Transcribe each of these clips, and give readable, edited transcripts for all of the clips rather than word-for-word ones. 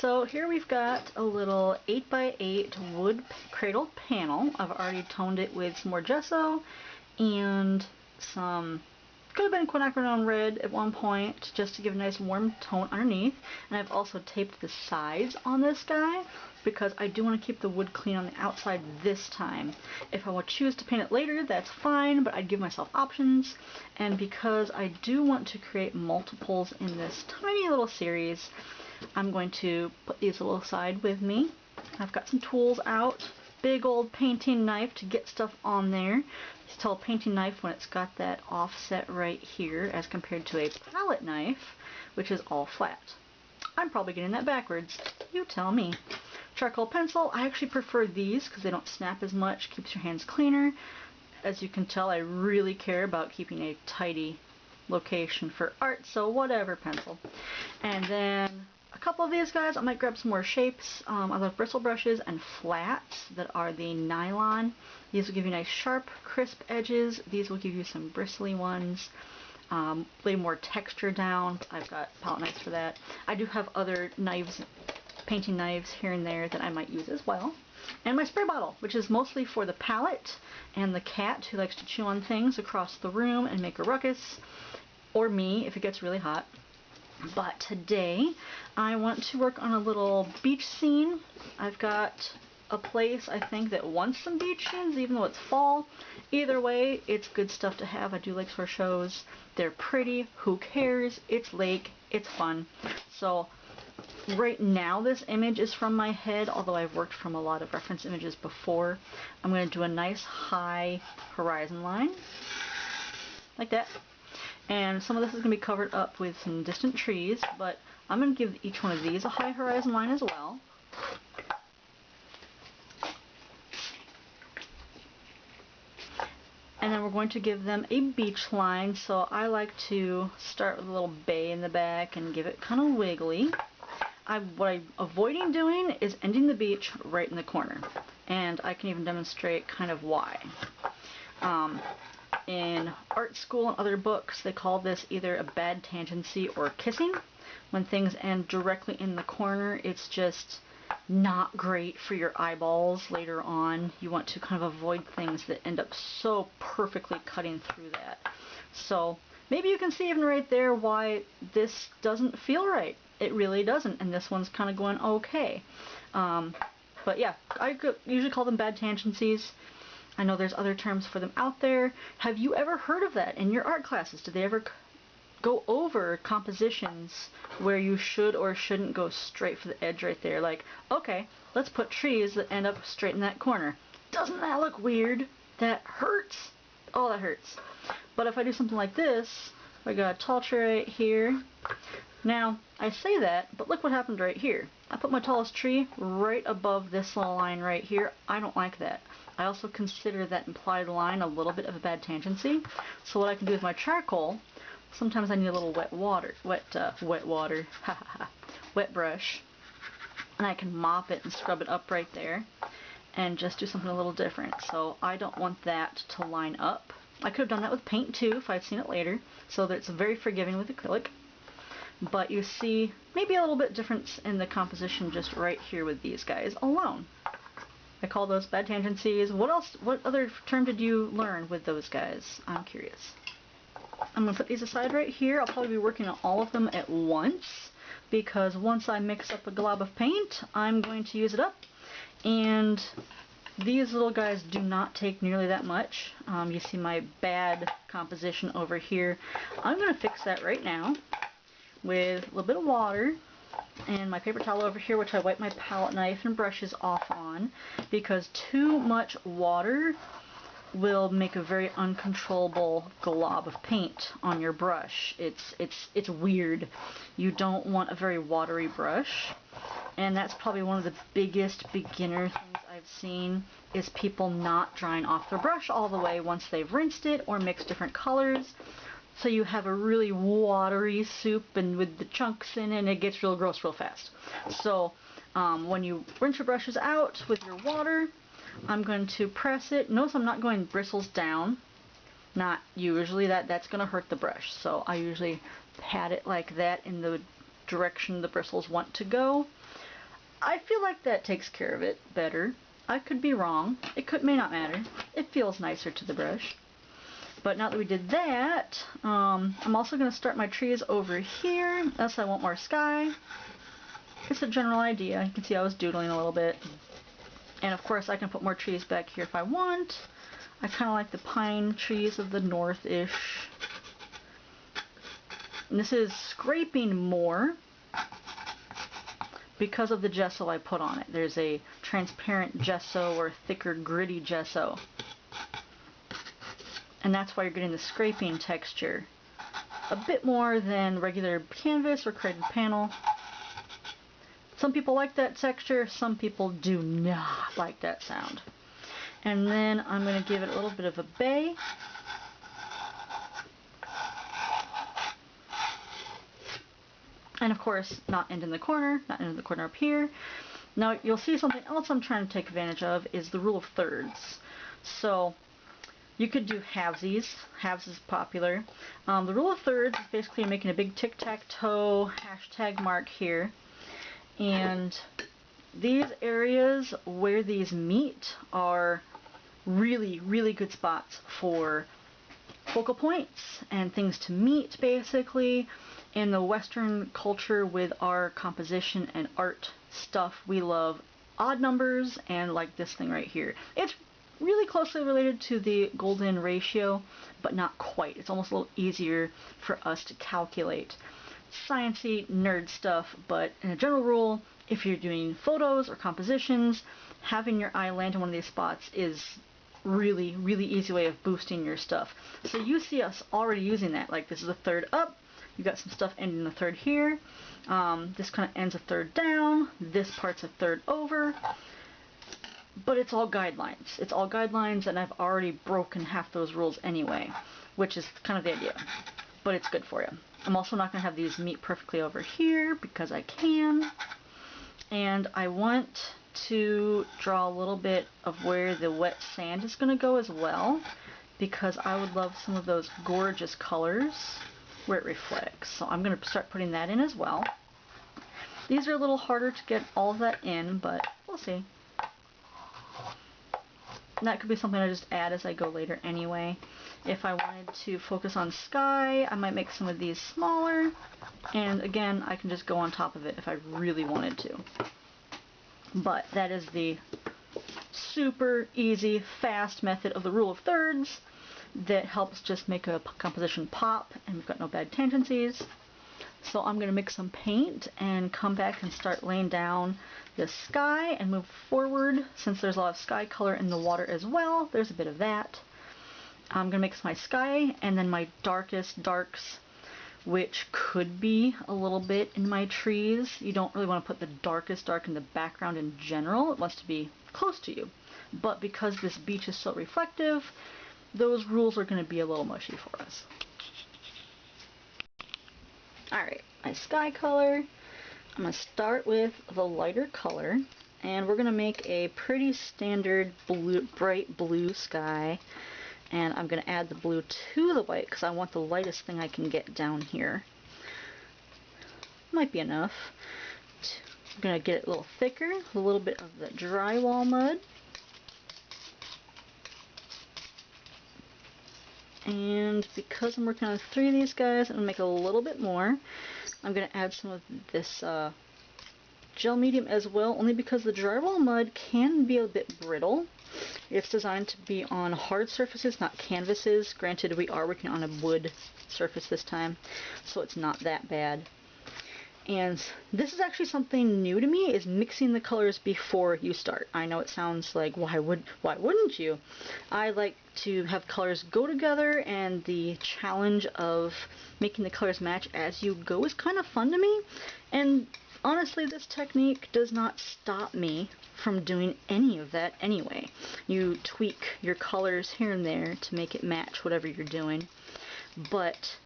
So here we've got a little 8x8 wood cradle panel. I've already toned it with some more gesso and some, could have been quinacridone red at one point just to give a nice warm tone underneath. And I've also taped the sides on this guy because I do want to keep the wood clean on the outside this time. If I will choose to paint it later, that's fine, but I'd give myself options. And because I do want to create multiples in this tiny little series, I'm going to put these a little aside with me. I've got some tools out. Big old painting knife to get stuff on there. You tell a painting knife when it's got that offset right here as compared to a palette knife, which is all flat. I'm probably getting that backwards. You tell me. Charcoal pencil, I actually prefer these because they don't snap as much, keeps your hands cleaner. As you can tell, I really care about keeping a tidy location for art, so whatever pencil. And then a couple of these guys, I might grab some more shapes. I love bristle brushes and flats that are the nylon. These will give you nice sharp, crisp edges. These will give you some bristly ones. Lay more texture down. I've got palette knives for that. I do have other knives, painting knives here and there that I might use as well. And my spray bottle, which is mostly for the palette and the cat who likes to chew on things across the room and make a ruckus, or me if it gets really hot. But today I want to work on a little beach scene. I've got a place I think that wants some beach scenes even though it's fall. Either way, it's good stuff to have. I do lakes for shows. They're pretty. Who cares? It's lake. It's fun. So right now this image is from my head, although I've worked from a lot of reference images before. I'm going to do a nice high horizon line like that. And some of this is going to be covered up with some distant trees, but I'm going to give each one of these a high horizon line as well. And then we're going to give them a beach line, so I like to start with a little bay in the back and give it kind of wiggly. What I'm avoiding doing is ending the beach right in the corner, and I can even demonstrate kind of why. In art school and other books, they call this either a bad tangency or kissing. When things end directly in the corner, it's just not great for your eyeballs later on. You want to kind of avoid things that end up so perfectly cutting through that. So maybe you can see even right there why this doesn't feel right. It really doesn't, and this one's kind of going okay. But yeah, I usually call them bad tangencies. I know there's other terms for them out there. Have you ever heard of that in your art classes? Did they ever go over compositions where you should or shouldn't go straight for the edge right there? Like, okay, let's put trees that end up straight in that corner. Doesn't that look weird? That hurts. Oh, that hurts. But if I do something like this, I got a tall tree right here. Now, I say that, but look what happened right here. I put my tallest tree right above this little line right here. I don't like that. I also consider that implied line a little bit of a bad tangency. So what I can do with my charcoal, sometimes I need a little wet brush, and I can mop it and scrub it up right there and just do something a little different. So I don't want that to line up. I could have done that with paint too if I'd seen it later, so that it's very forgiving with acrylic. But you see maybe a little bit difference in the composition just right here with these guys alone. I call those bad tangencies. What else? What other term did you learn with those guys? I'm curious. I'm going to put these aside right here. I'll probably be working on all of them at once because once I mix up a glob of paint, I'm going to use it up. And these little guys do not take nearly that much. You see my bad composition over here. I'm going to fix that right now with a little bit of water and my paper towel over here, which I wipe my palette knife and brushes off on, because too much water will make a very uncontrollable glob of paint on your brush. It's weird. You don't want a very watery brush, and that's probably one of the biggest beginner things I've seen is people not drying off their brush all the way once they've rinsed it or mixed different colors. So you have a really watery soup, and with the chunks in it, and it gets real gross real fast. So when you rinse your brushes out with your water, I'm going to press it. Notice I'm not going bristles down. Not usually. That's going to hurt the brush. So I usually pat it like that in the direction the bristles want to go. I feel like that takes care of it better. I could be wrong. May not matter. It feels nicer to the brush. But now that we did that, I'm also going to start my trees over here, unless I want more sky. It's a general idea. You can see I was doodling a little bit. And of course I can put more trees back here if I want. I kind of like the pine trees of the north-ish. And this is scraping more because of the gesso I put on it. There's a transparent gesso or thicker gritty gesso. And that's why you're getting the scraping texture. A bit more than regular canvas or created panel. Some people like that texture, some people do not like that sound. And then I'm going to give it a little bit of a bay. And of course, not end in the corner, not end in the corner up here. Now you'll see something else I'm trying to take advantage of is the rule of thirds. So you could do halvesies. Halves is popular. The rule of thirds is basically making a big tic-tac-toe hashtag mark here. And these areas where these meet are really, really good spots for focal points and things to meet, basically. In the Western culture with our composition and art stuff, we love odd numbers and like this thing right here. It's really closely related to the golden ratio, but not quite. It's almost a little easier for us to calculate. Sciencey, nerd stuff, but in a general rule, if you're doing photos or compositions, having your eye land in one of these spots is really, really easy way of boosting your stuff. So you see us already using that. Like this is a third up. You got some stuff ending a third here. This kind of ends a third down. This part's a third over. But it's all guidelines. It's all guidelines, and I've already broken half those rules anyway, which is kind of the idea. But it's good for you. I'm also not going to have these meet perfectly over here because I can. And I want to draw a little bit of where the wet sand is going to go as well, because I would love some of those gorgeous colors where it reflects. So I'm going to start putting that in as well. These are a little harder to get all of that in, but we'll see. And that could be something I just add as I go later anyway. If I wanted to focus on sky, I might make some of these smaller. And again, I can just go on top of it if I really wanted to. But that is the super easy, fast method of the rule of thirds that helps just make a composition pop, and we've got no bad tangencies. So I'm going to mix some paint and come back and start laying down the sky and move forward. Since there's a lot of sky color in the water as well, there's a bit of that. I'm going to mix my sky and then my darkest darks, which could be a little bit in my trees. You don't really want to put the darkest dark in the background in general. It wants to be close to you. But because this beach is so reflective, those rules are going to be a little mushy for us. Alright, my sky color. I'm going to start with the lighter color, and we're going to make a pretty standard blue, bright blue sky. And I'm going to add the blue to the white because I want the lightest thing I can get down here. Might be enough. I'm going to get it a little thicker, a little bit of the drywall mud. And because I'm working on 3 of these guys, I'm going to make a little bit more. I'm going to add some of this gel medium as well, only because the drywall mud can be a bit brittle. It's designed to be on hard surfaces, not canvases. Granted, we are working on a wood surface this time, so it's not that bad. And this is actually something new to me, is mixing the colors before you start. I know it sounds like, why wouldn't you? I like to have colors go together, and the challenge of making the colors match as you go is kind of fun to me. And honestly, this technique does not stop me from doing any of that anyway. You tweak your colors here and there to make it match whatever you're doing. But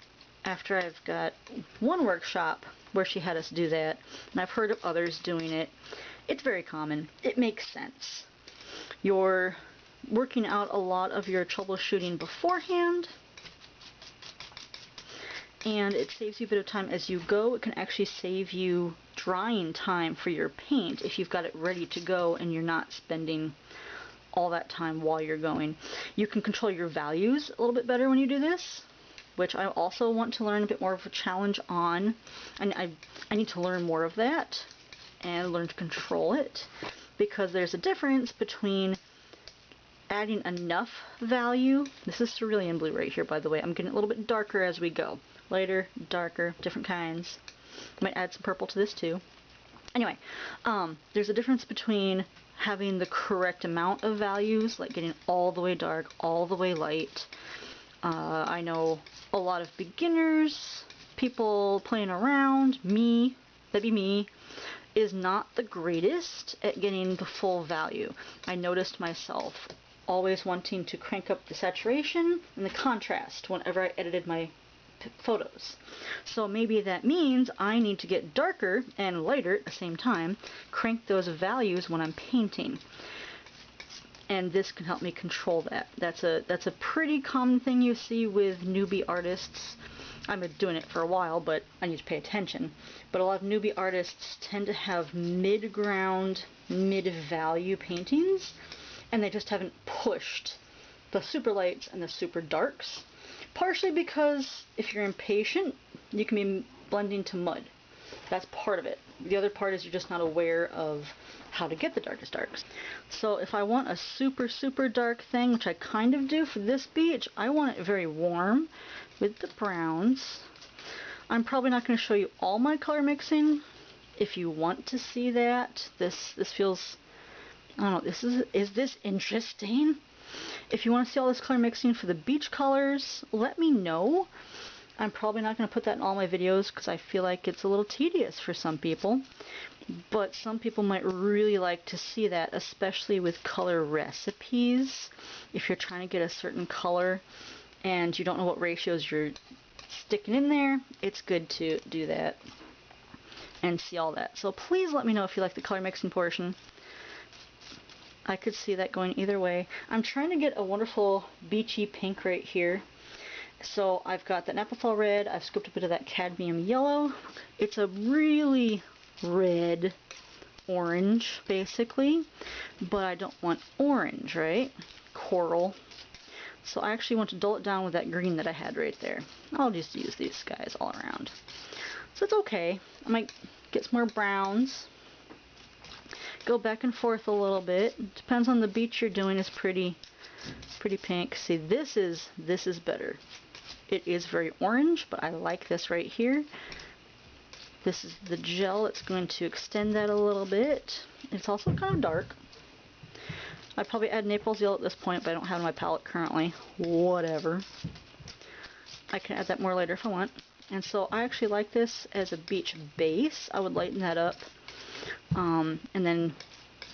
after I've got one workshop where she had us do that, and I've heard of others doing it, it's very common. It makes sense. You're working out a lot of your troubleshooting beforehand, and it saves you a bit of time as you go. It can actually save you drying time for your paint if you've got it ready to go and you're not spending all that time while you're going. You can control your values a little bit better when you do this, which I also want to learn a bit more of a challenge on, and I need to learn more of that and learn to control it, because there's a difference between adding enough value. This is cerulean blue right here, by the way. I'm getting a little bit darker as we go. Lighter, darker, different kinds. Might add some purple to this too. Anyway, there's a difference between having the correct amount of values, like getting all the way dark, all the way light. I know a lot of beginners, people playing around, that'd be me, is not the greatest at getting the full value. I noticed myself always wanting to crank up the saturation and the contrast whenever I edited my photos. So maybe that means I need to get darker and lighter at the same time, crank those values when I'm painting. And this can help me control that. That's a pretty common thing you see with newbie artists. I've been doing it for a while, but I need to pay attention. But a lot of newbie artists tend to have mid-ground, mid-value paintings, and they just haven't pushed the super lights and the super darks. Partially because if you're impatient, you can be blending to mud. That's part of it. The other part is you're just not aware of how to get the darkest darks. So if I want a super, super dark thing, which I kind of do for this beach, I want it very warm with the browns. I'm probably not going to show you all my color mixing. If you want to see that, this feels, I don't know, is this interesting? If you want to see all this color mixing for the beach colors, let me know. I'm probably not going to put that in all my videos because I feel like it's a little tedious for some people. But some people might really like to see that, especially with color recipes. If you're trying to get a certain color and you don't know what ratios you're sticking in there, it's good to do that and see all that. So please let me know if you like the color mixing portion. I could see that going either way. I'm trying to get a wonderful beachy pink right here. So I've got that Naphthalene red, I've scooped a bit of that cadmium yellow. It's a really red orange, basically, but I don't want orange, right? Coral. So I actually want to dull it down with that green that I had right there. I'll just use these guys all around. So it's okay. I might get some more browns. Go back and forth a little bit. Depends on the beach you're doing. It's pretty pink. See, this is better. It is very orange, but I like this right here. This is the gel. It's going to extend that a little bit. It's also kind of dark. I'd probably add Naples yellow at this point, but I don't have it on my palette currently. Whatever. I can add that more later if I want. And so I actually like this as a beach base. I would lighten that up. And then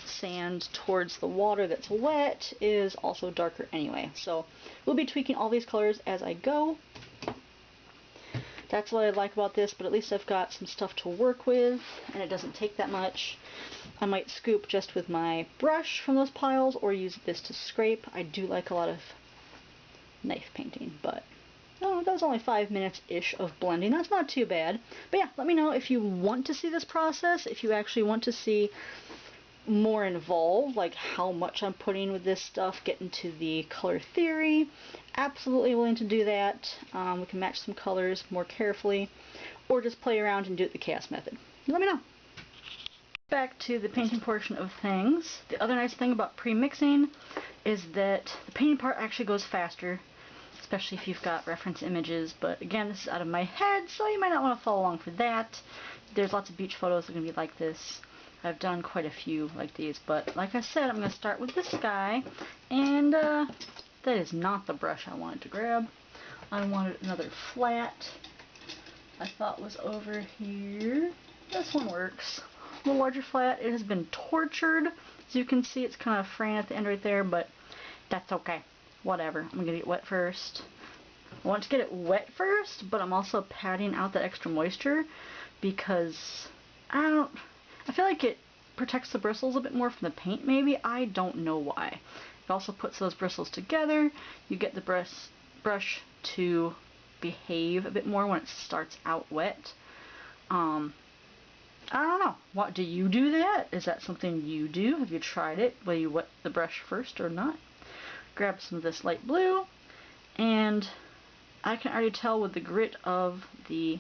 sand towards the water that's wet is also darker anyway. So we'll be tweaking all these colors as I go. That's what I like about this, but at least I've got some stuff to work with, and it doesn't take that much. I might scoop just with my brush from those piles, or use this to scrape. I do like a lot of knife painting, but oh, that was only 5 minutes-ish of blending. That's not too bad. But yeah, let me know if you want to see this process, if you actually want to see more involved, like how much I'm putting with this stuff, get into the color theory. Absolutely willing to do that. We can match some colors more carefully, or just play around and do it the chaos method. Let me know. Back to the painting portion of things. The other nice thing about pre-mixing is that the painting part actually goes faster, especially if you've got reference images. But again, this is out of my head, so you might not want to follow along for that. There's lots of beach photos that are going to be like this. I've done quite a few like these, but like I said, I'm going to start with this guy, and that is not the brush I wanted to grab. I wanted another flat. I thought was over here. This one works. A little larger flat. It has been tortured. As you can see, it's kind of fraying at the end right there, but that's okay. Whatever. I'm going to get it wet first. I want to get it wet first, but I'm also patting out that extra moisture because I feel like it protects the bristles a bit more from the paint, maybe. I don't know why. It also puts those bristles together. You get the brush to behave a bit more when it starts out wet. I don't know. What, do you do that? Is that something you do? Have you tried it? Will you wet the brush first or not? Grab some of this light blue, and I can already tell with the grit of the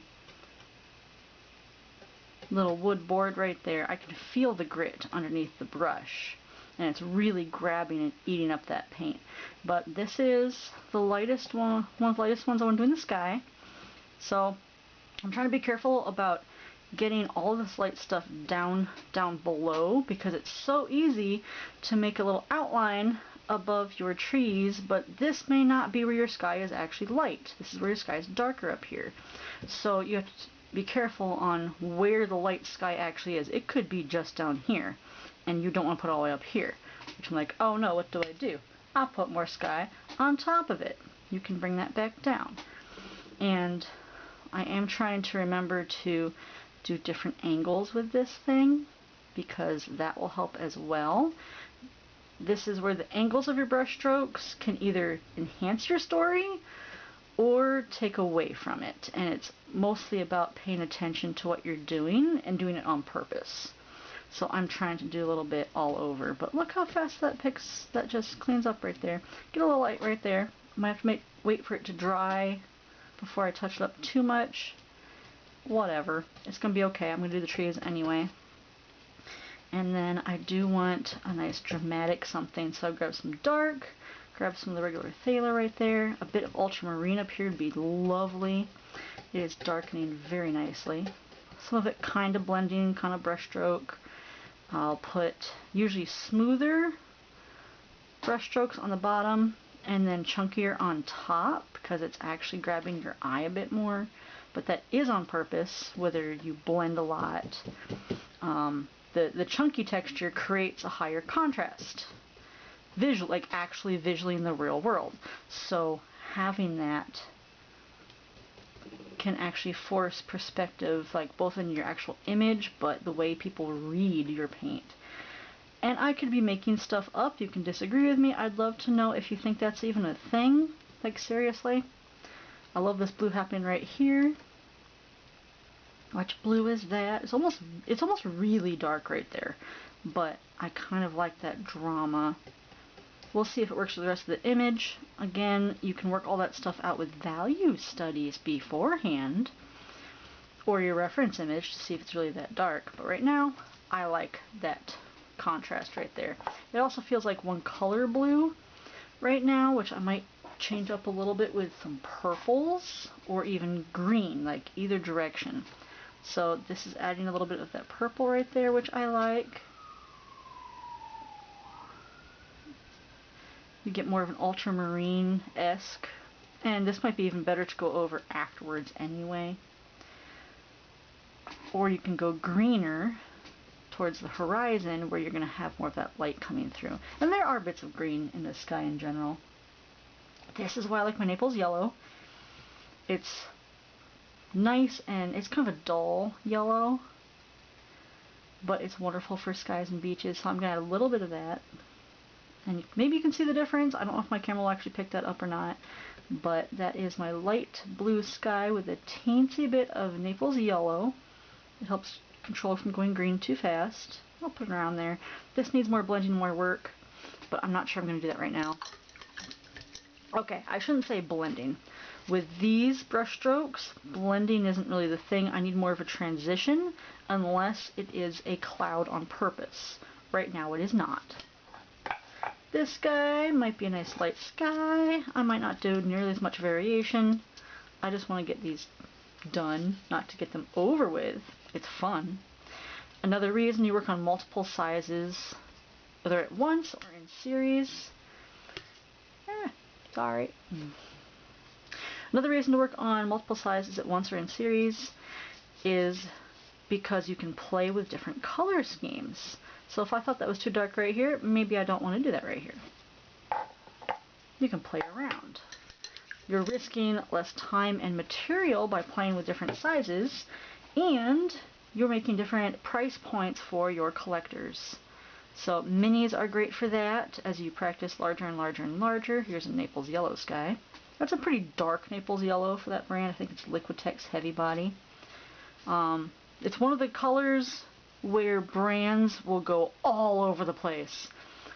little wood board right there, I can feel the grit underneath the brush, and it's really grabbing and eating up that paint. But this is the lightest one of the lightest ones I want to do in the sky, so I'm trying to be careful about getting all this light stuff down below, because it's so easy to make a little outline above your trees, but this may not be where your sky is actually light. This is where your sky is darker up here. So you have to be careful on where the light sky actually is. It could be just down here, and you don't want to put it all the way up here. Which I'm like, oh no, what do I do? I'll put more sky on top of it. You can bring that back down. And I am trying to remember to do different angles with this thing, because that will help as well. This is where the angles of your brush strokes can either enhance your story or take away from it, and it's mostly about paying attention to what you're doing and doing it on purpose. So I'm trying to do a little bit all over, but look how fast that just cleans up right there. Get a little light right there. I might have to wait for it to dry before I touch it up too much. Whatever, it's gonna be okay. I'm gonna do the trees anyway. And then I do want a nice dramatic something, so I grab some dark, grab some of the regular Thaler right there. A bit of ultramarine up here would be lovely. It is darkening very nicely. Some of it kind of blending, kind of brush stroke. I'll put usually smoother brush strokes on the bottom and then chunkier on top, because it's actually grabbing your eye a bit more. But that is on purpose, whether you blend a lot. The chunky texture creates a higher contrast, like actually visually in the real world. So having that can actually force perspective, like both in your actual image, but the way people read your paint. And I could be making stuff up. You can disagree with me. I'd love to know if you think that's even a thing. Like, seriously. I love this blue happening right here. Which blue is that? It's almost really dark right there. But I kind of like that drama. We'll see if it works with the rest of the image. Again, you can work all that stuff out with value studies beforehand, or your reference image to see if it's really that dark. But right now, I like that contrast right there. It also feels like one color blue right now, which I might change up a little bit with some purples or even green, like either direction. So this is adding a little bit of that purple right there, which I like. You get more of an ultramarine-esque, and this might be even better to go over afterwards anyway. Or you can go greener towards the horizon, where you're going to have more of that light coming through. And there are bits of green in the sky in general. This is why I like my Naples yellow. It's nice, and it's kind of a dull yellow, but it's wonderful for skies and beaches, so I'm going to add a little bit of that. And maybe you can see the difference. I don't know if my camera will actually pick that up or not, but that is my light blue sky with a teensy bit of Naples yellow. It helps control from going green too fast. I'll put it around there. This needs more blending, more work, but I'm not sure I'm going to do that right now. Okay, I shouldn't say blending. With these brush strokes, blending isn't really the thing. I need more of a transition, unless it is a cloud on purpose. Right now it is not. This guy might be a nice light sky. I might not do nearly as much variation. I just want to get these done, not to get them over with. It's fun. Another reason you work on multiple sizes, whether at once or in series. Sorry. Another reason to work on multiple sizes at once or in series is because you can play with different color schemes. So if I thought that was too dark right here, maybe I don't want to do that right here. You can play around. You're risking less time and material by playing with different sizes, and you're making different price points for your collectors. So minis are great for that as you practice larger and larger and larger. Here's a Naples yellow sky. That's a pretty dark Naples yellow for that brand. I think it's Liquitex Heavy Body. It's one of the colors where brands will go all over the place.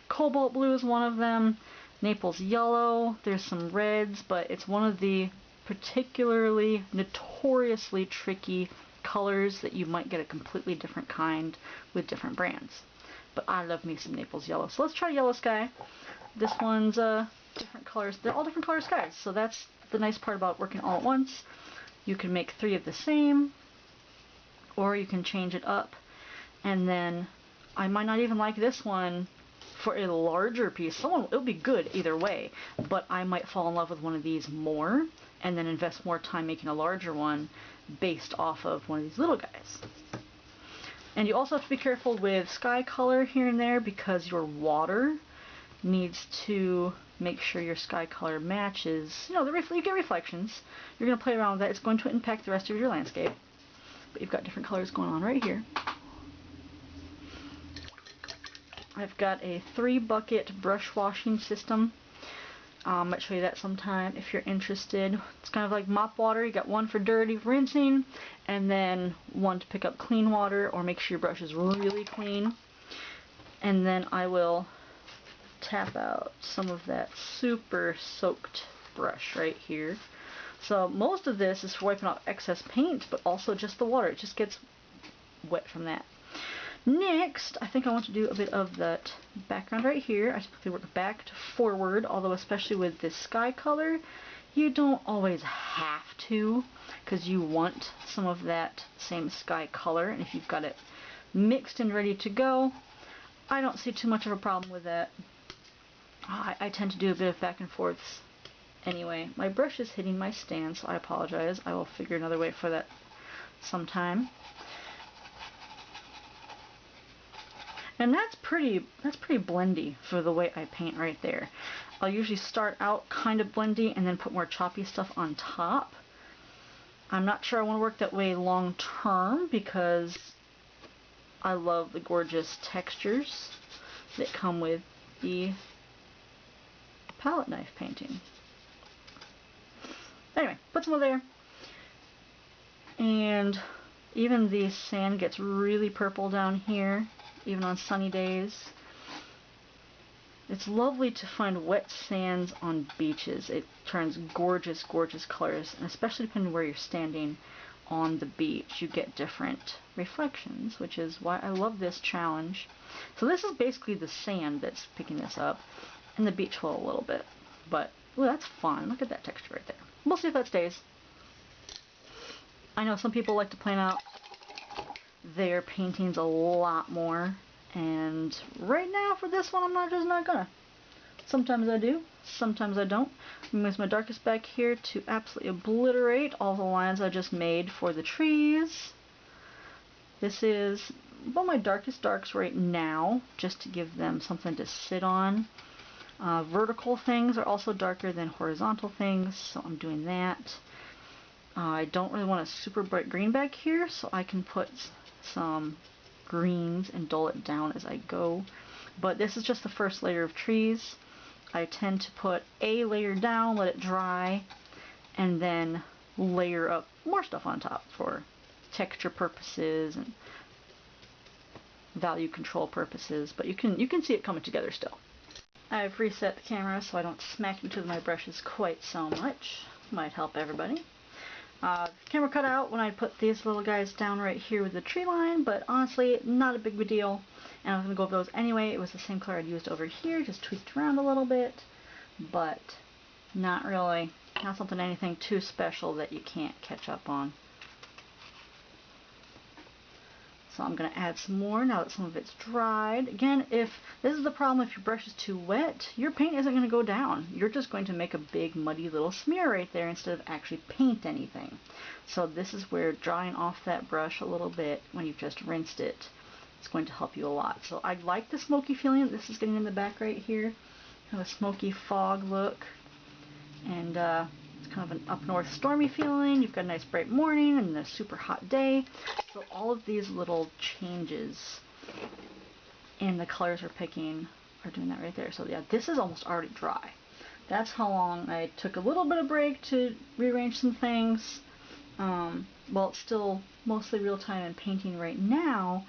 Cobalt blue is one of them. Naples yellow. There's some reds, but it's one of the particularly notoriously tricky colors that you might get a completely different kind with different brands. But I love me some Naples yellow. So let's try yellow sky. This one's different colors. They're all different color skies. So that's the nice part about working all at once. You can make 3 of the same, or you can change it up. And then I might not even like this one for a larger piece. It'll be good either way, but I might fall in love with one of these more and then invest more time making a larger one based off of one of these little guys. And you also have to be careful with sky color here and there, because your water needs to make sure your sky color matches. You know, you get reflections. You're going to play around with that. It's going to impact the rest of your landscape. But you've got different colors going on right here. I've got a 3-bucket brush washing system. I might show you that sometime if you're interested. It's kind of like mop water. You got one for dirty rinsing, and then one to pick up clean water or make sure your brush is really clean. And then I will tap out some of that super soaked brush right here. So most of this is for wiping out excess paint, but also just the water. It just gets wet from that. Next, I think I want to do a bit of that background right here. I typically work back to forward, although especially with this sky color, you don't always have to, because you want some of that same sky color, and if you've got it mixed and ready to go, I don't see too much of a problem with that. I tend to do a bit of back and forths anyway. My brush is hitting my stand, so I apologize. I will figure another way for that sometime. And that's pretty blendy for the way I paint right there. I'll usually start out kind of blendy and then put more choppy stuff on top. I'm not sure I want to work that way long term, because I love the gorgeous textures that come with the palette knife painting. Anyway, put some over there. And even the sand gets really purple down here, even on sunny days. It's lovely to find wet sands on beaches. It turns gorgeous, gorgeous colors, and especially depending on where you're standing on the beach, you get different reflections, which is why I love this challenge. So this is basically the sand that's picking this up, and the beach will a little bit. But, ooh, that's fun. Look at that texture right there. We'll see if that stays. I know some people like to plan out their paintings a lot more, and right now for this one I'm just not gonna. Sometimes I do, sometimes I don't. I'm gonna use my darkest back here to absolutely obliterate all the lines I just made for the trees. This is one of my darkest darks right now, just to give them something to sit on. Vertical things are also darker than horizontal things, so I'm doing that. I don't really want a super bright green back here, so I can put some greens and dull it down as I go. But this is just the first layer of trees. I tend to put a layer down, let it dry, and then layer up more stuff on top for texture purposes and value control purposes. But you can see it coming together still. I've reset the camera so I don't smack into my brushes quite so much. Might help everybody. Camera cut out when I put these little guys down right here with the tree line, but honestly, not a big deal. And I was going to go over those anyway. It was the same color I'd used over here, just tweaked around a little bit, but not really, not something anything too special that you can't catch up on. So I'm going to add some more now that some of it's dried. Again, if this is the problem, if your brush is too wet, your paint isn't going to go down. You're just going to make a big muddy little smear right there instead of actually paint anything. So this is where drying off that brush a little bit when you've just rinsed it is going to help you a lot. So I like the smoky feeling that this is getting in the back right here. Kind of a smoky fog look. And it's kind of an up north stormy feeling. You've got a nice bright morning and a super hot day. So all of these little changes in the colors we're picking are doing that right there. So yeah, this is almost already dry. That's how long I took a little bit of break to rearrange some things. While it's still mostly real time and painting right now,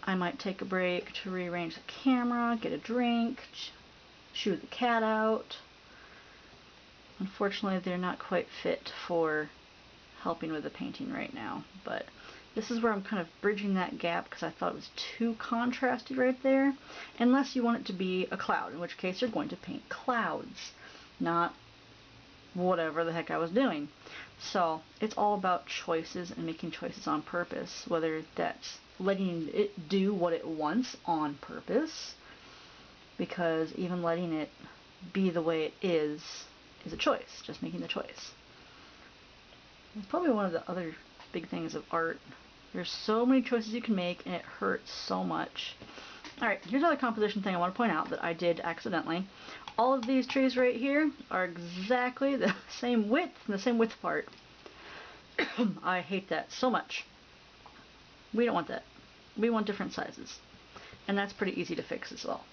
I might take a break to rearrange the camera, get a drink, shoo the cat out. Unfortunately, they're not quite fit for helping with the painting right now, but this is where I'm kind of bridging that gap because I thought it was too contrasty right there, unless you want it to be a cloud, in which case you're going to paint clouds, not whatever the heck I was doing. So it's all about choices and making choices on purpose, whether that's letting it do what it wants on purpose, because even letting it be the way it is a choice, just making the choice. It's probably one of the other big things of art. There's so many choices you can make, and it hurts so much. Alright, here's another composition thing I want to point out that I did accidentally. All of these trees right here are exactly the same width and the same width apart. I hate that so much. We don't want that. We want different sizes. And that's pretty easy to fix as well.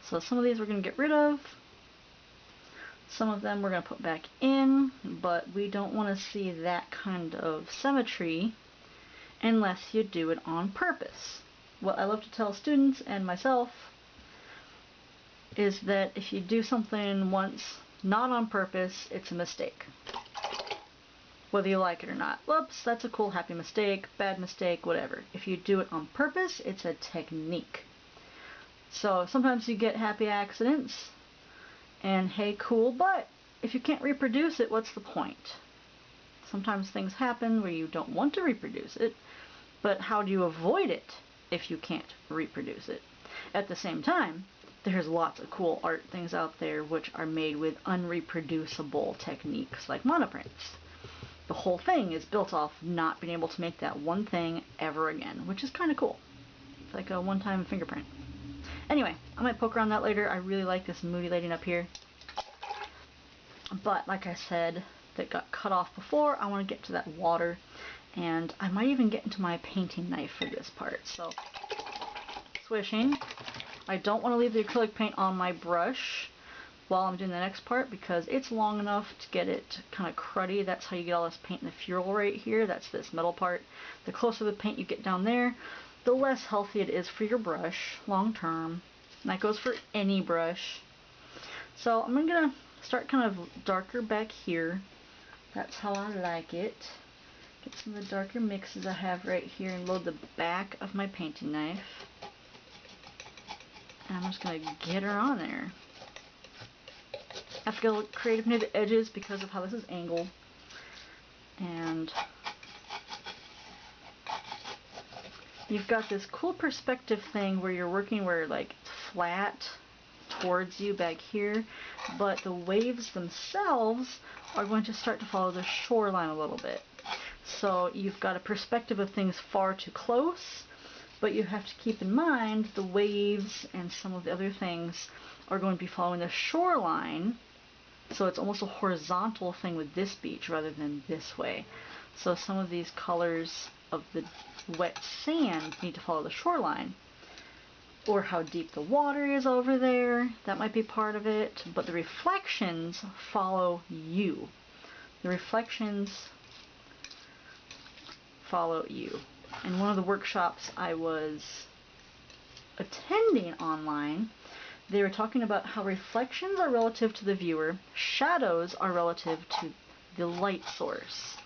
So some of these we're going to get rid of. Some of them we're going to put back in, but we don't want to see that kind of symmetry unless you do it on purpose. What I love to tell students and myself is that if you do something once not on purpose, it's a mistake. Whether you like it or not. Whoops, that's a cool happy mistake, bad mistake, whatever. If you do it on purpose, it's a technique. So sometimes you get happy accidents, and hey, cool, but if you can't reproduce it, what's the point? Sometimes things happen where you don't want to reproduce it, but how do you avoid it if you can't reproduce it? At the same time, there's lots of cool art things out there which are made with unreproducible techniques like monoprints. The whole thing is built off not being able to make that one thing ever again, which is kind of cool. It's like a one-time fingerprint. Anyway, I might poke around that later. I really like this moody lighting up here. But like I said, that got cut off before, I want to get to that water. And I might even get into my painting knife for this part. So, swishing. I don't want to leave the acrylic paint on my brush while I'm doing the next part because it's long enough to get it kind of cruddy. That's how you get all this paint in the ferrule right here. That's this middle part. The closer the paint you get down there, the less healthy it is for your brush long term. And that goes for any brush. So I'm going to start kind of darker back here. That's how I like it. Get some of the darker mixes I have right here and load the back of my painting knife. And I'm just going to get her on there. I have to get a little creative near the edges because of how this is angled. And you've got this cool perspective thing where you're working where like it's flat towards you back here, but the waves themselves are going to start to follow the shoreline a little bit. So you've got a perspective of things far too close, but you have to keep in mind the waves and some of the other things are going to be following the shoreline. So it's almost a horizontal thing with this beach rather than this way. So some of these colors of the wet sand need to follow the shoreline. Or how deep the water is over there, that might be part of it. But the reflections follow you. The reflections follow you. In one of the workshops I was attending online, they were talking about how reflections are relative to the viewer, shadows are relative to the light source.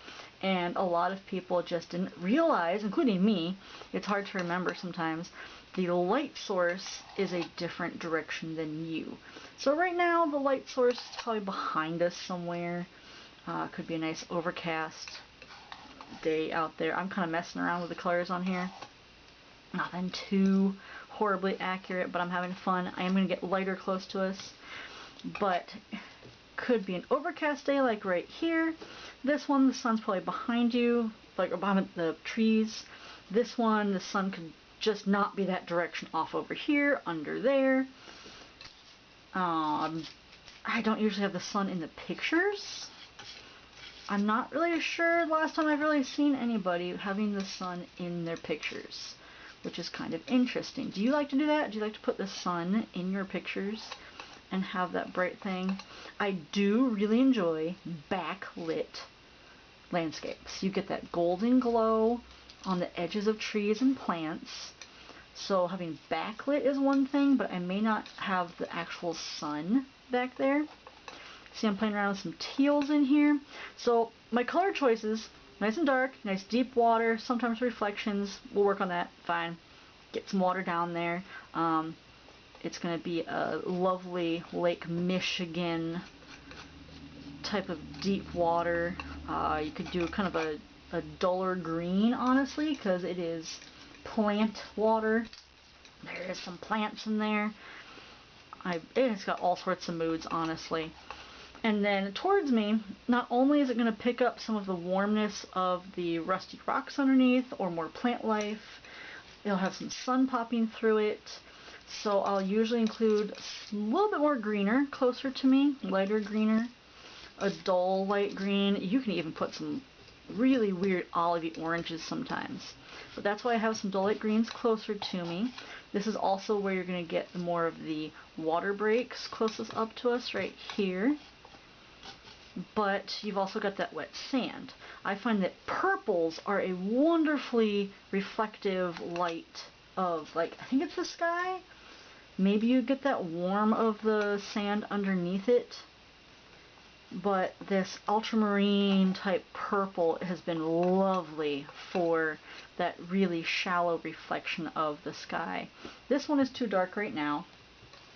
And a lot of people just didn't realize, including me, it's hard to remember sometimes, the light source is a different direction than you. So right now the light source is probably behind us somewhere. Could be a nice overcast day out there. I'm kind of messing around with the colors on here. Nothing too horribly accurate, but I'm having fun. I am going to get lighter close to us, but could be an overcast day like right here. This one, the sun's probably behind you, like behind the trees. This one, the sun could just not be that direction, off over here, under there. I don't usually have the sun in the pictures. I'm not really sure the last time I've really seen anybody having the sun in their pictures, which is kind of interesting. Do you like to do that? Do you like to put the sun in your pictures and have that bright thing. I do really enjoy backlit landscapes. You get that golden glow on the edges of trees and plants. So having backlit is one thing, but I may not have the actual sun back there. See, I'm playing around with some teals in here. So my color choices, nice and dark, nice deep water, sometimes reflections. We'll work on that, fine. Get some water down there. It's going to be a lovely Lake Michigan type of deep water. You could do kind of a duller green, honestly, because it is plant water. There is some plants in there. It's got all sorts of moods, honestly. And then towards me, not only is it going to pick up some of the warmness of the rusty rocks underneath or more plant life, it'll have some sun popping through it. So I'll usually include a little bit more greener closer to me, lighter greener, a dull light green. You can even put some really weird olivey oranges sometimes. But that's why I have some dull light greens closer to me. This is also where you're going to get more of the water breaks closest up to us right here. But you've also got that wet sand. I find that purples are a wonderfully reflective light of, like, I think it's the sky. Maybe you get that warm of the sand underneath it. But this ultramarine type purple has been lovely for that really shallow reflection of the sky. This one is too dark right now.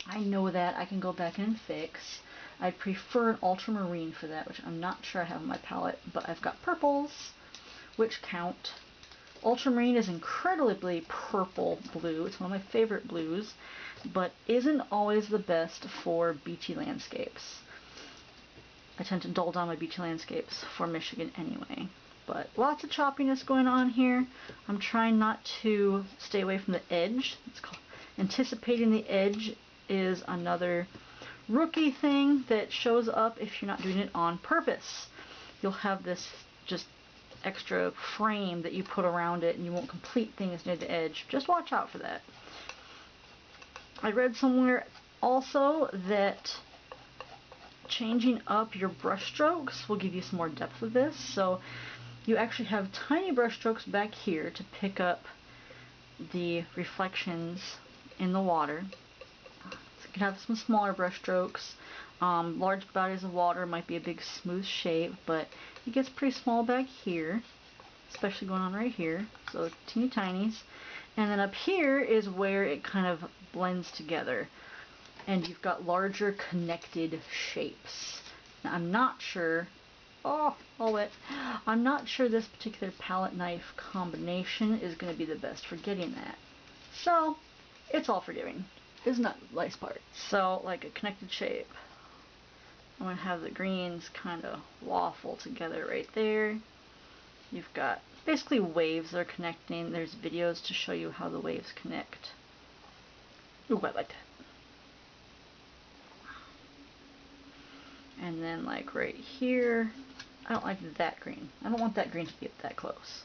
I know that. I can go back and fix. I prefer an ultramarine for that, which I'm not sure I have on my palette, but I've got purples, which count. Ultramarine is incredibly purple blue. It's one of my favorite blues, but isn't always the best for beachy landscapes. I tend to dull down my beachy landscapes for Michigan anyway. But lots of choppiness going on here. I'm trying not to stay away from the edge. It's called anticipating the edge is another rookie thing that shows up if you're not doing it on purpose. You'll have this just extra frame that you put around it and you won't complete things near the edge. Just watch out for that. I read somewhere also that changing up your brush strokes will give you some more depth with this. So you actually have tiny brush strokes back here to pick up the reflections in the water. So you can have some smaller brush strokes. Large bodies of water might be a big smooth shape, but it gets pretty small back here, especially going on right here. So teeny tinies. And then up here is where it kind of blends together. And you've got larger connected shapes. Now, I'm not sure, all wet. I'm not sure this particular palette knife combination is going to be the best for getting that. So, it's all forgiving. Isn't that the nice part? So, like a connected shape. I'm going to have the greens kind of waffle together right there. You've got basically waves that are connecting. There's videos to show you how the waves connect. Ooh, I like that. And then like right here, I don't like that green. I don't want that green to get that close.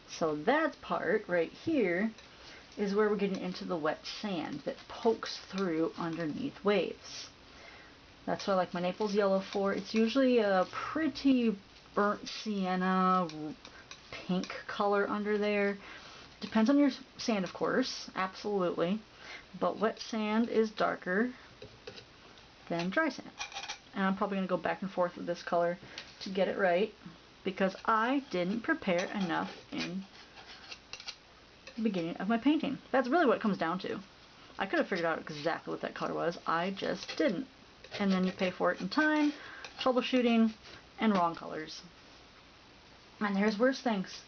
So that part right here is where we're getting into the wet sand that pokes through underneath waves. That's what I like my Naples yellow for. It's usually a pretty burnt sienna pink color under there. Depends on your sand, of course, absolutely. But wet sand is darker than dry sand. And I'm probably going to go back and forth with this color to get it right, because I didn't prepare enough in the beginning of my painting. That's really what it comes down to. I could have figured out exactly what that color was, I just didn't. And then you pay for it in time, troubleshooting, and wrong colors. And there's worse things.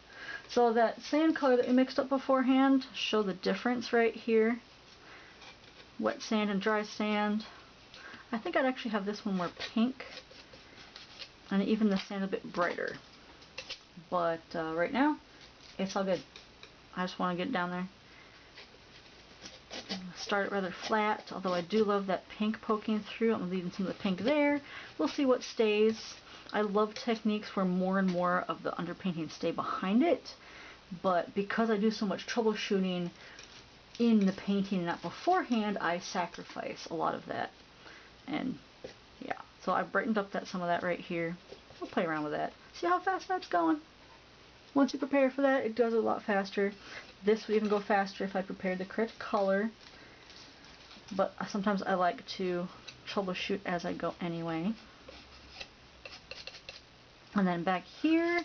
So that sand color that we mixed up beforehand, show the difference right here. Wet sand and dry sand. I think I'd actually have this one more pink, and even the sand a bit brighter. But right now, it's all good. I just want to get it down there. Start it rather flat, although I do love that pink poking through. I'm leaving some of the pink there. We'll see what stays. I love techniques where more and more of the underpainting stay behind it, but because I do so much troubleshooting, in the painting, not beforehand, I sacrifice a lot of that. And yeah, so I brightened up some of that right here. I'll play around with that. See how fast that's going? Once you prepare for that, it does a lot faster. This would even go faster if I prepared the correct color. But sometimes I like to troubleshoot as I go anyway. And then back here,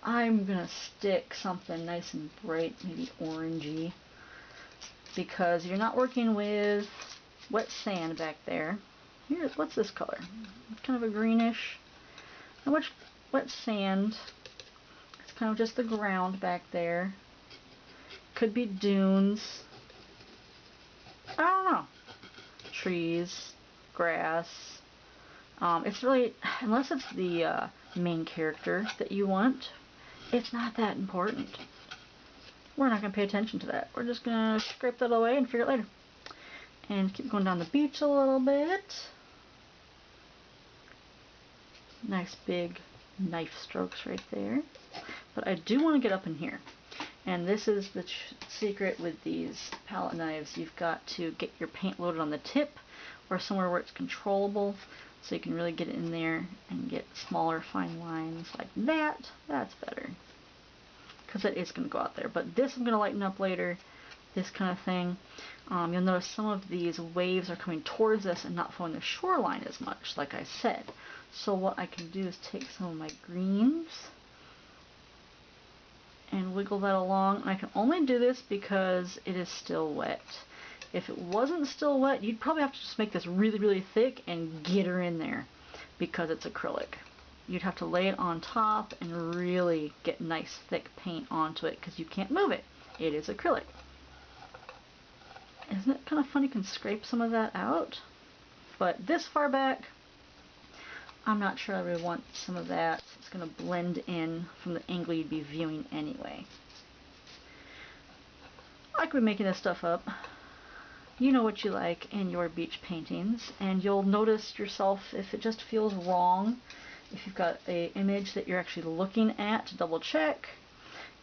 I'm going to stick something nice and bright, maybe orangey, because you're not working with wet sand back there. Here's, what's this color? It's kind of a greenish. Not much wet sand. It's kind of just the ground back there. Could be dunes. I don't know. Trees, grass. It's really, unless it's the main character that you want, it's not that important. We're not going to pay attention to that. We're just going to scrape that away and figure it later. And keep going down the beach a little bit. Nice big knife strokes right there. But I do want to get up in here. And this is the secret with these palette knives. You've got to get your paint loaded on the tip or somewhere where it's controllable, so you can really get it in there and get smaller fine lines like that. That's better, because it is going to go out there. But this I'm going to lighten up later, this kind of thing. You'll notice some of these waves are coming towards us and not following the shoreline as much, like I said. So what I can do is take some of my greens and wiggle that along. And I can only do this because it is still wet. If it wasn't still wet, you'd probably have to just make this really, really thick and get her in there, because it's acrylic. You'd have to lay it on top and really get nice thick paint onto it, because you can't move it. It is acrylic. Isn't it kind of funny? You can scrape some of that out. But this far back, I'm not sure I really want some of that. It's going to blend in from the angle you'd be viewing anyway. I could be making this stuff up. You know what you like in your beach paintings, and you'll notice yourself if it just feels wrong. If you've got an image that you're actually looking at, to double check.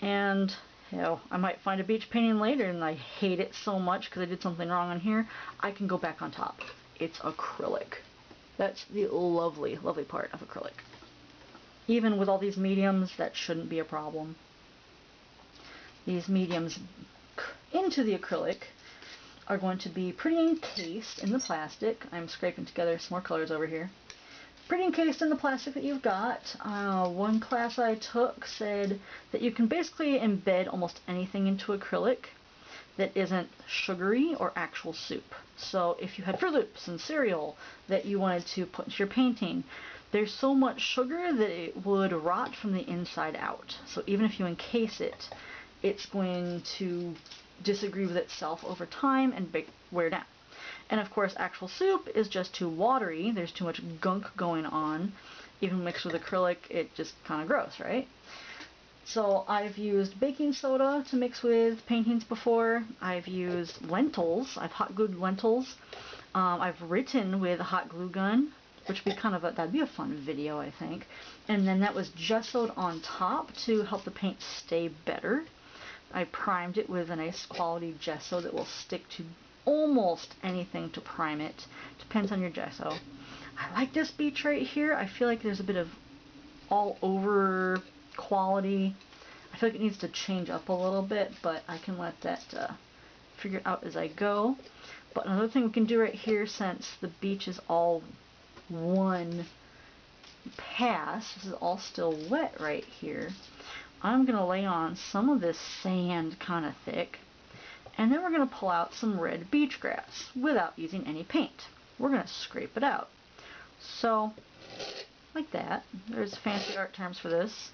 And you know, I might find a beach painting later and I hate it so much because I did something wrong on here. I can go back on top. It's acrylic. That's the lovely, lovely part of acrylic. Even with all these mediums, that shouldn't be a problem. These mediums into the acrylic are going to be pretty encased in the plastic. I'm scraping together some more colors over here. Pretty encased in the plastic that you've got. One class I took said that you can basically embed almost anything into acrylic that isn't sugary or actual soup. So if you had Fruit Loops and cereal that you wanted to put into your painting, there's so much sugar that it would rot from the inside out. So even if you encase it, it's going to disagree with itself over time and wear down. And of course, actual soup is just too watery. There's too much gunk going on. Even mixed with acrylic, it just kind of gross, right? So I've used baking soda to mix with paintings before. I've used lentils. I've hot glued lentils. I've written with a hot glue gun, which would be kind of that'd be a fun video, I think. And then that was gessoed on top to help the paint stay better. I primed it with a nice quality gesso that will stick to almost anything to prime it. Depends on your gesso. I like this beach right here. I feel like there's a bit of all over quality. I feel like it needs to change up a little bit, but I can let that figure out as I go. But another thing we can do right here, since the beach is all one pass, this is all still wet right here, I'm going to lay on some of this sand kind of thick, and then we're going to pull out some red beach grass without using any paint. We're going to scrape it out. So, like that. There's fancy art terms for this.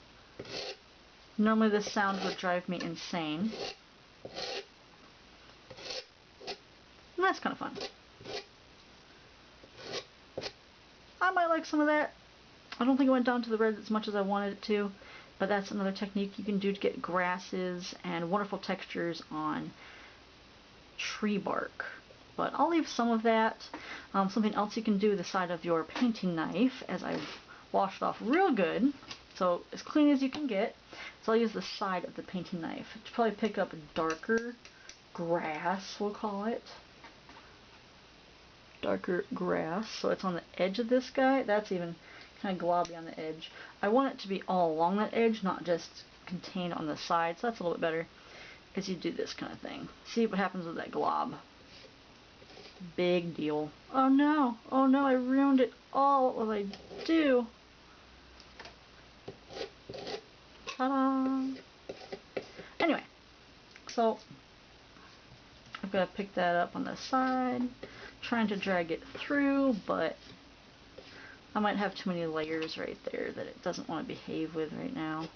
Normally this sound would drive me insane. And that's kind of fun. I might like some of that. I don't think it went down to the red as much as I wanted it to, but that's another technique you can do to get grasses and wonderful textures on tree bark. But I'll leave some of that. Something else you can do with the side of your painting knife, as I've washed off real good, so as clean as you can get. So I'll use the side of the painting knife to probably pick up darker grass, we'll call it. Darker grass, so it's on the edge of this guy. That's even kind of globby on the edge. I want it to be all along that edge, not just contained on the side, so that's a little bit better as you do this kind of thing. See what happens with that glob. Big deal. Oh no, I ruined it all. What will I do? Ta-da! Anyway, so I've got to pick that up on the side, trying to drag it through, but I might have too many layers right there that it doesn't want to behave with right now.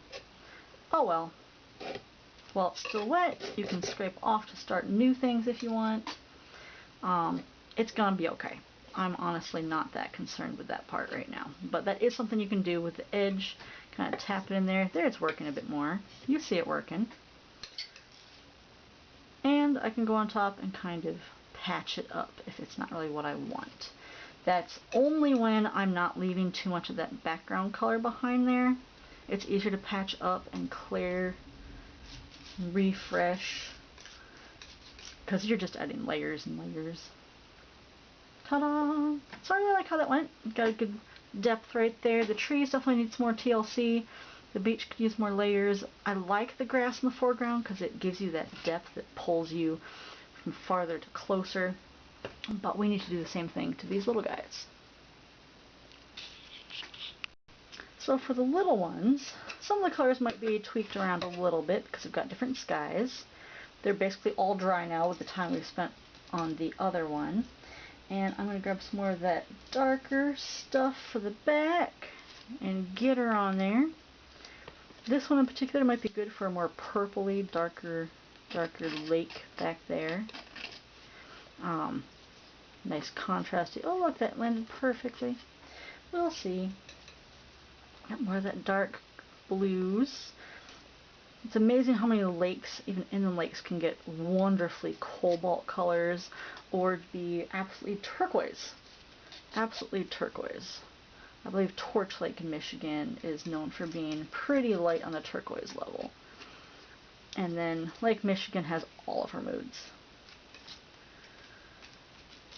Oh well. While it's still wet, you can scrape off to start new things if you want. It's gonna be okay. I'm honestly not that concerned with that part right now. But that is something you can do with the edge. Kind of tap it in there. There, it's working a bit more. You see it working. And I can go on top and kind of patch it up if it's not really what I want. That's only when I'm not leaving too much of that background color behind there. It's easier to patch up and clear, refresh, because you're just adding layers and layers. Ta-da! So I really like how that went. Got a good depth right there. The trees definitely need some more TLC. The beach could use more layers. I like the grass in the foreground because it gives you that depth that pulls you from farther to closer. But we need to do the same thing to these little guys. So for the little ones, some of the colors might be tweaked around a little bit because we've got different skies. They're basically all dry now with the time we've spent on the other one. And I'm going to grab some more of that darker stuff for the back and get her on there. This one in particular might be good for a more purpley, darker lake back there. Nice contrasty. Oh look, that landed perfectly. We'll see. Got more of that dark blues. It's amazing how many lakes, even inland lakes, can get wonderfully cobalt colors or be absolutely turquoise. Absolutely turquoise. I believe Torch Lake in Michigan is known for being pretty light on the turquoise level. And then Lake Michigan has all of her moods.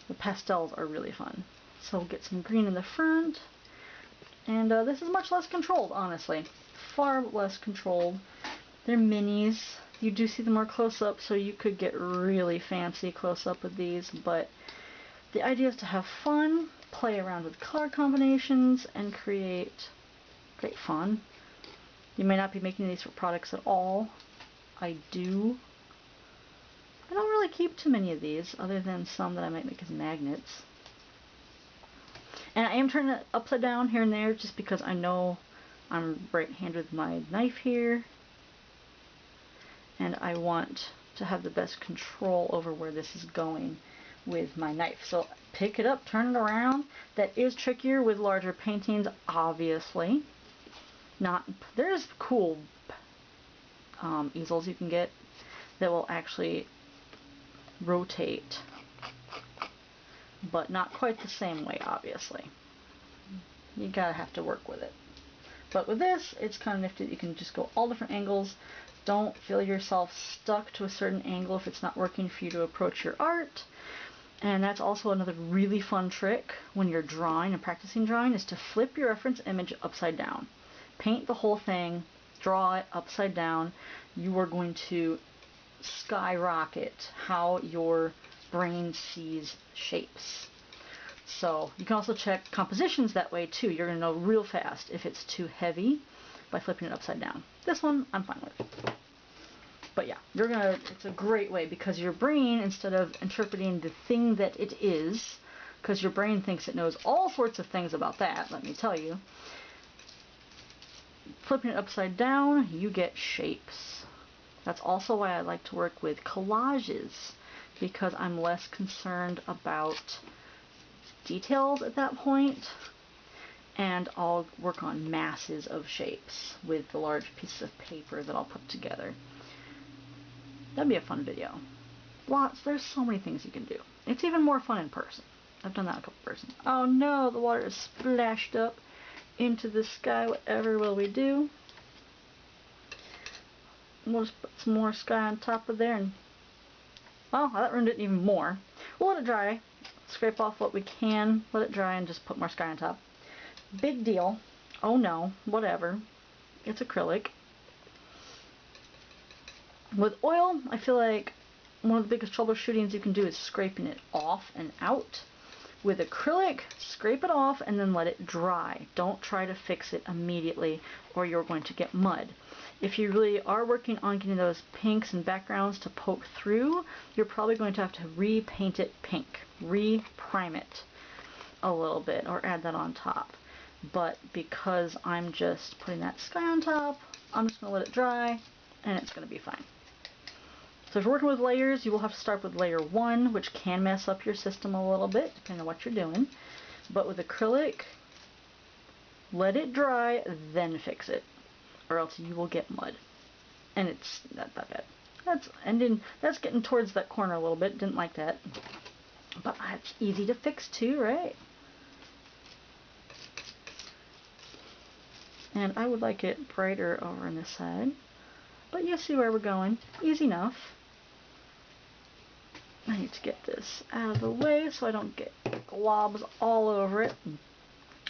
The pastels are really fun. So we'll get some green in the front. And this is much less controlled, honestly. Far less controlled. They're minis. You do see them more close up, so you could get really fancy close up with these, but the idea is to have fun, play around with color combinations, and create great fun. You may not be making these for products at all. I do. I don't really keep too many of these, other than some that I might make as magnets. And I am turning it upside down here and there just because I know I'm right-handed with my knife here. And I want to have the best control over where this is going with my knife. So pick it up, turn it around. That is trickier with larger paintings, obviously. There's cool easels you can get that will actually rotate, but not quite the same way, obviously. You gotta have to work with it. But with this, it's kind of nifty. You can just go all different angles. Don't feel yourself stuck to a certain angle if it's not working for you to approach your art. And that's also another really fun trick when you're drawing and practicing drawing, is to flip your reference image upside down. Paint the whole thing, draw it upside down. You are going to skyrocket how your brain sees shapes. So you can also check compositions that way too. You're going to know real fast if it's too heavy by flipping it upside down. This one I'm fine with. But yeah, it's a great way because your brain, instead of interpreting the thing that it is, because your brain thinks it knows all sorts of things about that, let me tell you, flipping it upside down, you get shapes. That's also why I like to work with collages, because I'm less concerned about details at that point, and I'll work on masses of shapes with the large pieces of paper that I'll put together. That'd be a fun video. There's so many things you can do. It's even more fun in person. I've done that a couple person. Oh no, the water is splashed up into the sky. Whatever will we do? We'll just put some more sky on top of there and Well, that ruined it even more. We'll let it dry. Scrape off what we can, let it dry, and just put more sky on top. Big deal. Oh no, whatever. It's acrylic. With oil, I feel like one of the biggest troubleshootings you can do is scraping it off and out. With acrylic, scrape it off and then let it dry. Don't try to fix it immediately or you're going to get mud. If you really are working on getting those pinks and backgrounds to poke through, you're probably going to have to repaint it pink, re-prime it a little bit, or add that on top. But because I'm just putting that sky on top, I'm just going to let it dry and it's going to be fine. So if you're working with layers, you will have to start with layer 1, which can mess up your system a little bit, depending on what you're doing. But with acrylic, let it dry, then fix it, or else you will get mud. And it's not that bad. That's getting towards that corner a little bit. Didn't like that. But it's easy to fix too, right? And I would like it brighter over on this side. But you see where we're going. Easy enough. I need to get this out of the way so I don't get globs all over it.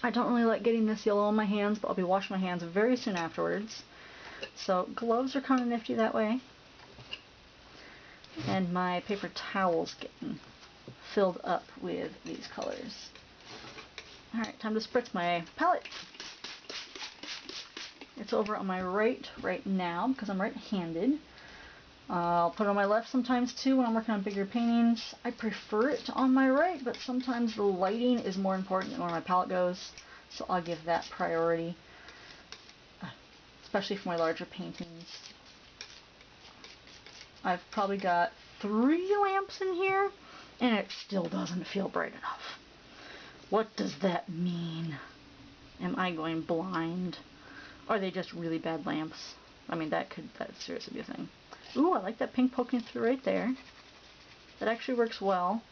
I don't really like getting this yellow on my hands, but I'll be washing my hands very soon afterwards. So gloves are kind of nifty that way. And my paper towel's getting filled up with these colors. Alright, time to spritz my palette. It's over on my right now because I'm right-handed. I'll put it on my left sometimes too when I'm working on bigger paintings. I prefer it on my right, but sometimes the lighting is more important than where my palette goes, so I'll give that priority, especially for my larger paintings. I've probably got 3 lamps in here, and it still doesn't feel bright enough. What does that mean? Am I going blind? Are they just really bad lamps? I mean, that could seriously be a thing. Ooh, I like that pink poking through right there. That actually works well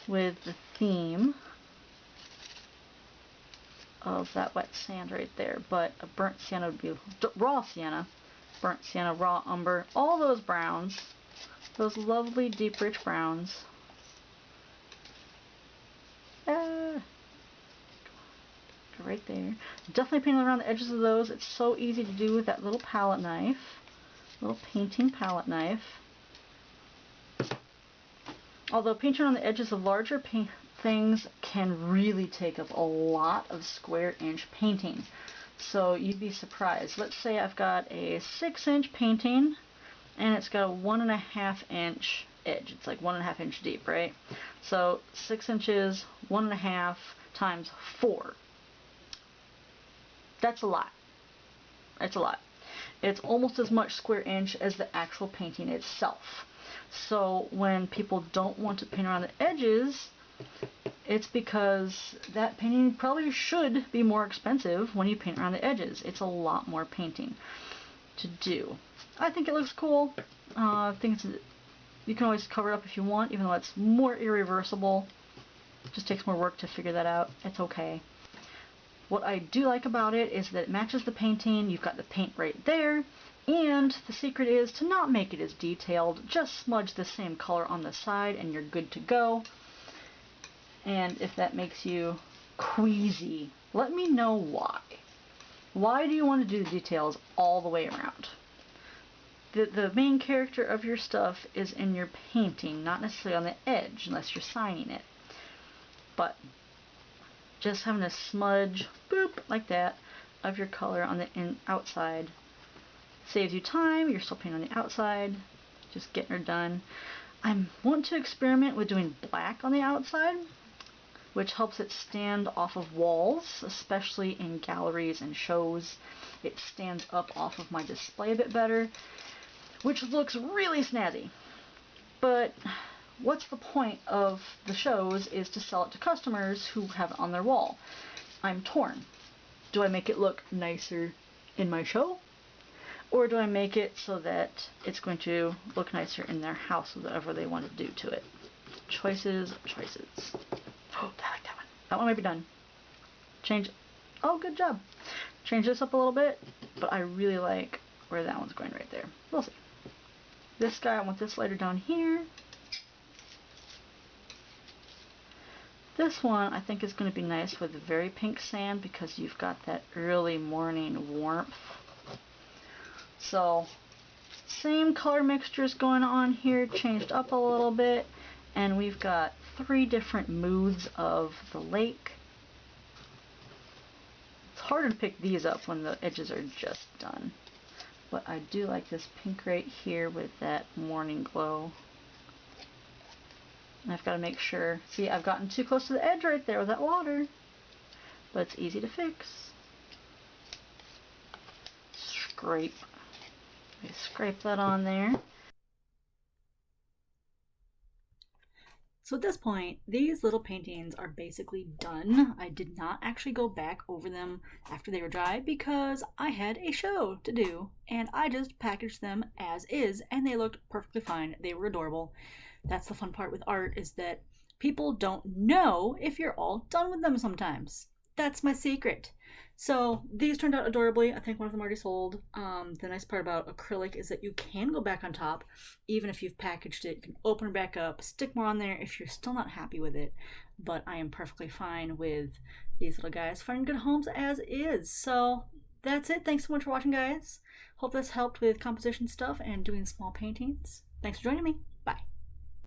with the theme of that wet sand right there. But a burnt sienna would be raw sienna, burnt sienna, raw umber, all those browns, those lovely deep rich browns. Right there. Definitely painting around the edges of those. It's so easy to do with that little palette knife. Little painting palette knife. Although painting on the edges of larger things can really take up a lot of square inch painting. So you'd be surprised. Let's say I've got a 6-inch painting and it's got a 1.5 inch edge. It's like 1.5 inch deep, right? So 6 inches, 1.5 times 4. That's a lot. It's a lot. It's almost as much square inch as the actual painting itself. So when people don't want to paint around the edges, it's because that painting probably should be more expensive when you paint around the edges. It's a lot more painting to do. I think it looks cool. I think you can always cover it up if you want, even though it's more irreversible. It just takes more work to figure that out. It's okay. What I do like about it is that it matches the painting. You've got the paint right there, and the secret is to not make it as detailed. Just smudge the same color on the side and you're good to go. And if that makes you queasy, let me know why. Why do you want to do the details all the way around? The main character of your stuff is in your painting, not necessarily on the edge unless you're signing it. But just having a smudge, boop, like that, of your color on the outside saves you time. You're still painting on the outside, just getting her done. I want to experiment with doing black on the outside, which helps it stand off of walls, especially in galleries and shows. It stands up off of my display a bit better, which looks really snazzy. But what's the point of the shows is to sell it to customers who have it on their wall. I'm torn. Do I make it look nicer in my show? Or do I make it so that it's going to look nicer in their house, whatever they want to do to it? Choices, choices. Oh, I like that one. That one might be done. Change. Oh, good job. Change this up a little bit, but I really like where that one's going right there. We'll see. This guy, I want this lighter down here. This one I think is going to be nice with very pink sand because you've got that early morning warmth. So same color mixtures going on here, changed up a little bit, and we've got 3 different moods of the lake. It's harder to pick these up when the edges are just done, but I do like this pink right here with that morning glow. And I've got to make sure, see, I've gotten too close to the edge right there with that water, but it's easy to fix. Scrape. Scrape that on there. So at this point, these little paintings are basically done. I did not actually go back over them after they were dry because I had a show to do, and I just packaged them as is, and they looked perfectly fine. They were adorable. That's the fun part with art, is that people don't know if you're all done with them sometimes. That's my secret. So these turned out adorably. I think one of them already sold. The nice part about acrylic is that you can go back on top, even if you've packaged it. You can open it back up, stick more on there if you're still not happy with it. But I am perfectly fine with these little guys finding good homes as is. So that's it. Thanks so much for watching, guys. Hope this helped with composition stuff and doing small paintings. Thanks for joining me.